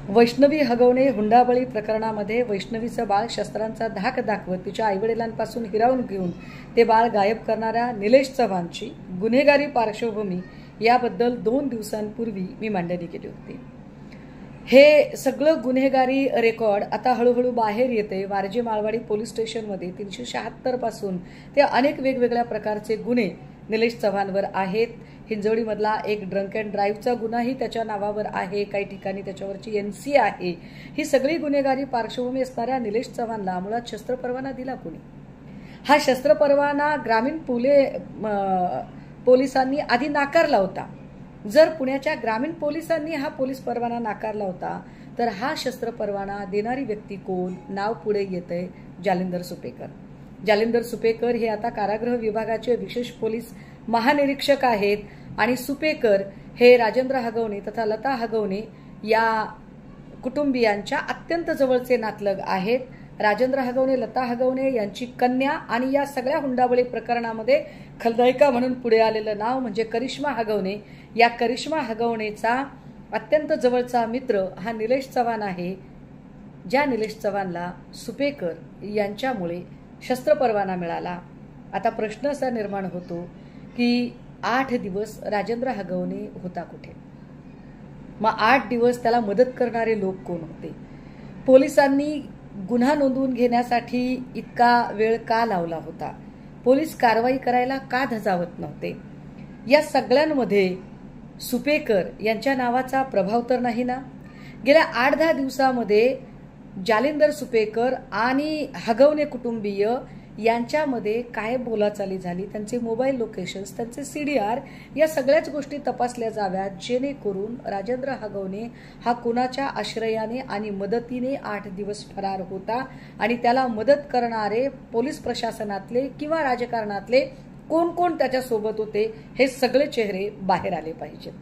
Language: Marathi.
वैष्णवी हगवणे हुंडाबळी प्रकरणामध्ये वैष्णवीचं बाळ शस्त्रांचा धाक दाखवत तिच्या आईवडिलांपासून हिरावून घेऊन ते बाळ गायब करणाऱ्या निलेश चव्हाणची गुन्हेगारी पार्श्वभूमी याबद्दल 2 दिवसांपूर्वी मी मांडणी केली होती। हे सगळं गुन्हेगारी रेकॉर्ड आता हळूहळू बाहेर येते। वारजे माळवाडी पोलीस स्टेशनमध्ये 376 पासून ते अनेक वेगवेगळ्या प्रकारचे गुन्हे निलेश चव्हाणवर आहेत। हिंजवडीमधला एक ड्रंक अँड ड्राईव्हचा गुन्हाही त्याच्या नावावर आहे, काही ठिकाणी त्याच्यावरची एनसी आहे। ही सगळी गुन्हेगारी पार्श्वभूमी असणाऱ्या निलेश चव्हाणला मुळात शस्त्र परवाना दिला कोणी? हा शस्त्र परवाना ग्रामीण पोलिसांनी आधी नाकारला होता। जर पुण्याच्या ग्रामीण पोलिसांनी हा पोलीस परवाना नाकारला होता तर हा शस्त्र परवाना देणारी व्यक्ती कोण? नाव पुढे येतंय जालिंदर सुपेकर। जालिंदर सुपेकर हे आता कारागृह विभागाचे विशेष पोलीस महानिरीक्षक आहेत आणि सुपेकर हे राजेंद्र हगवणे तथा लता हगवणे या कुटुंबियांच्या अत्यंत जवळचे नातलग आहेत। राजेंद्र हगवणे, लता हगवणे यांची कन्या आणि या सगळ्या हुंडाबळी प्रकरणामध्ये खलनायिका म्हणून पुढे आलेलं नाव म्हणजे करिश्मा हगवणे। या करिश्मा हगवणेचा अत्यंत जवळचा मित्र हा निलेश चव्हाण आहे, ज्या निलेश चव्हाणला सुपेकर यांच्यामुळे शस्त्र परवाना मिळाला। आता प्रश्न असा निर्माण होतो की 8 दिवस राजेंद्र हगवणे होता कुठे? मग 8 दिवस त्याला मदत करणारे लोक कोण होते? पोलिसांनी गुन्हा नोंदवून घेण्यासाठी इतका वेळ का लावला होता? पोलीस कारवाई करायला का धजावत नव्हते? या सगळ्यांमध्ये सुपेकर यांच्या नावाचा प्रभाव तर नाही ना? गेल्या 8-10 दिवसामध्ये जालिंदर सुपेकर आणि हगवणे कुटुंबीय यांच्यामध्ये काय बोलाचाली झाली, त्यांचे मोबाईल लोकेशन्स, त्यांचे CDR या सगळ्याच गोष्टी तपासल्या जाव्यात, जेणेकरून राजेंद्र हगवणे हा कुणाच्या आश्रयाने आणि मदतीने 8 दिवस फरार होता आणि त्याला मदत करणारे पोलीस प्रशासनातले किंवा राजकारणातले कोण कोण त्याच्या सोबत होते हे सगळे चेहरे बाहेर आले पाहिजेत।